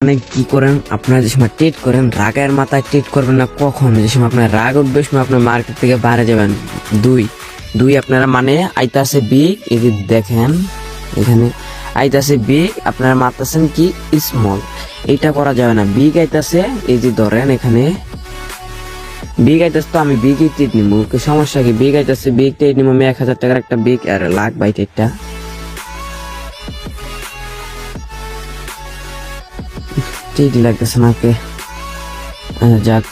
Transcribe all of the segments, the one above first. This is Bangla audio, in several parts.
মানে কি করেন আপনারা, যে সময় ট্রেড করেন রাগের মাথায় ট্রেড করবেন না কখন। যে সময় আপনার রাগ উঠবে সময় আপনার মার্কেট থেকে বাইরে যাবেন। দুই আপনারা মানে আইতাছে বিগ, এই যে দেখেন এখানে আইতাছে বিগ, আপনারা মারতেছেন কি স্মল, এটা করা যাবে না। বিগ আইতাছে, এই যে ধরেন এখানে বিগ আইতাছে, তো আমি বিগই ট্রেড নিবো। সমস্যা কি, বিগ আইতাছে বিগ ট্রেড নিবো আমি 1000 টাকার একটা বিগ আর লাখ বাই ট্রেডটা ঠিক লাগতেছে না। ওকে যাক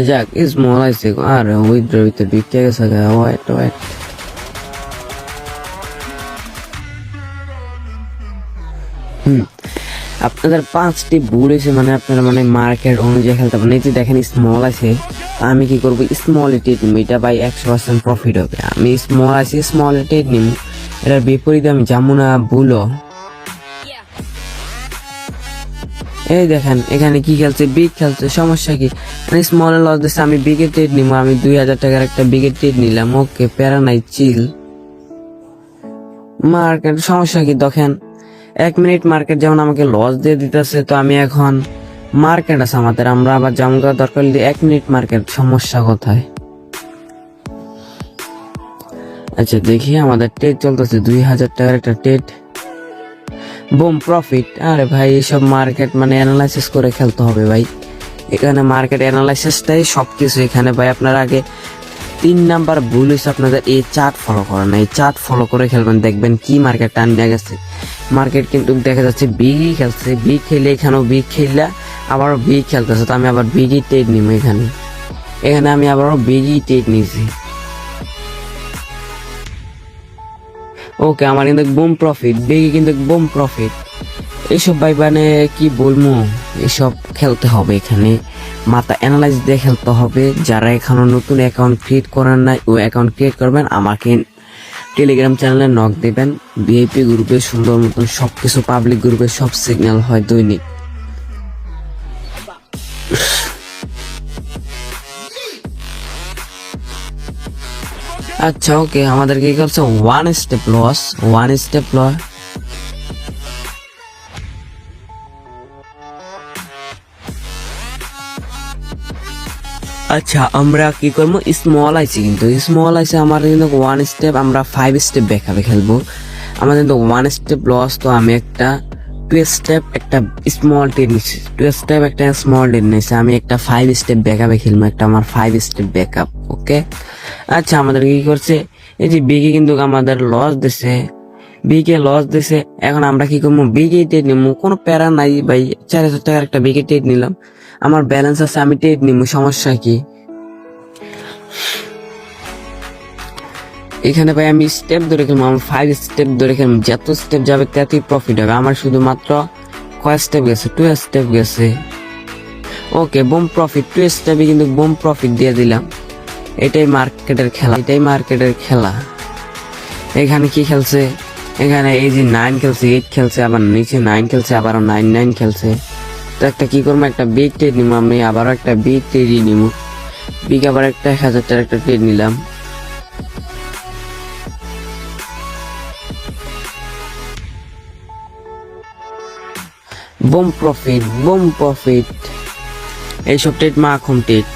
যাক স্মল আইছে আর উইথড্র ভিতরে বিকে গেছে। ওয়েট আপনাদের 5টি ভুল হয়েছে, মানে আপনারা মানে মার্কেট অনুযায়ী খেলতে পারেন। এই যে দেখেন স্মল আছে, আমি কি করবো স্মল ট্রেড নিব, এটা বাই 100% প্রফিট হবে। আমি স্মল আছে স্মল ট্রেড নিব, এটার বিপরীতে আমি যাবো না ভুলও। এই দেখেন এখানে কি খেলছে, বিগ খেলছে, সমস্যা কি, স্মল লস দিচ্ছে, আমি বিগে ট্রেড নিব। আমি 2000 টাকার একটা বিগে ট্রেড নিলাম, ওকে প্যারা নাই, চিল। মার্কেট সমস্যা কি দেখেন, 1 মিনিট মার্কেট যেমন আমাকে লস দিয়ে দিতেছে, তো আমি এখন মার্কেট আছে আমাদের, আমরা আবার যেমন দরকার 1 মিনিট মার্কেট, সমস্যা কোথায়। আচ্ছা দেখি আমাদের ট্রেড চলতেছে 2000 টাকার একটা ট্রেড, বুম প্রফিট। আরে ভাই এইসব মার্কেট মানে অ্যানালাইসিস করে খেলতে হবে ভাই, এখানে মার্কেট অ্যানালাইসিসটাই সবকিছু। এখানে ভাই আপনার আগে 3 নাম্বার ভুল হয়েছে আপনাদের এই চার্ট ফলো করা না, এই চার্ট ফলো করে খেলবেন, দেখবেন কি মার্কেট টান নিয়ে গেছে। মার্কেট কিন্তু দেখা যাচ্ছে বিগই খেলছে, বিগ খেলে এখানেও বিগ খেললে আবারও বিগ খেলতেছে, তো আমি আবার বিগই ট্রেড নিব। এখানে আমি আবারও বিগই ট্রেড নিয়েছি। ওকে আমার কিন্তু বুম প্রফিট, বিগি কিন্তু বুম প্রফিট। এইসব ভাই মানে কি বলবো, এসব খেলতে হবে, এখানে মাথা অ্যানালাইজ দিয়ে খেলতে হবে। যারা এখনো নতুন অ্যাকাউন্ট ক্রিয়েট করেন নাই, ও অ্যাকাউন্ট ক্রিয়েট করবেন, আমাকে টেলিগ্রাম চ্যানেলে নক দিবেন। ভিআইপি গ্রুপে সুন্দর মতন সবকিছু, পাবলিক গ্রুপে সব সিগন্যাল হয় দৈনিক। আচ্ছা ওকে আমাদের কি করছে, 1 স্টেপ লস। আচ্ছা আমরা কি করবো, স্মল আইসি, কিন্তু স্মল আইসি আমার কিন্তু 1 স্টেপ, আমরা 5 স্টেপ বেকাবে খেলবো। আমাদের কিন্তু 1 স্টেপ লস, তো আমি একটা 2 স্টেপ একটা স্মল টেন নিচ্ছি, 2 স্টেপ একটা স্মল টেন নিচ্ছি, আমি একটা 5 স্টেপ বেকাবে খেলবো, একটা আমার 5 স্টেপ ব্যাকআপ। ওকে আচ্ছা আমাদের কি করছে, এই যে বিগে কিন্তু আমাদের লস দিছে, বিগে লস দিছে। এখন আমরা কি করবো, বিগে টেট নিবো, কোনো প্যারা নাই ভাই। 4000 টাকার একটা বিগে টেট নিলাম, আমার ব্যালেন্স আছে, আমি টেট নিবো, সমস্যা কি। এখানে ভাই আমি স্টেপ ধরে খেলবো, আমার 5 স্টেপ ধরে খেলবো, যত স্টেপ যাবে ততই প্রফিট হবে। আমার শুধুমাত্র কয় স্টেপ গেছে, 2 স্টেপ গেছে। ওকে বুম প্রফিট, 2 স্টেপে কিন্তু বুম প্রফিট দিয়ে দিলাম। এটাই মার্কেটের খেলা, এখানে কি খেলছে, এখানে এই যে 9 খেলছে, 8 খেলছে, আবার নিচে 9 খেলছে, আবারও 9 খেলছে। তো একটা কি করবো, একটা বিগ ট্রেড নিবো, আমি আবারও একটা বিগ ট্রেডই নিবো। বিগ আবার একটা 1000 টাকার একটা ট্রেড নিলাম। Broom profit. এইসব ট্রেড মাখন ট্রেড,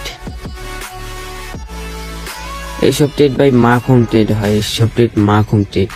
এইসব ট্রেড ভাই মাখন ট্রেড হয়, এইসব ট্রেড মাখন ট্রেড।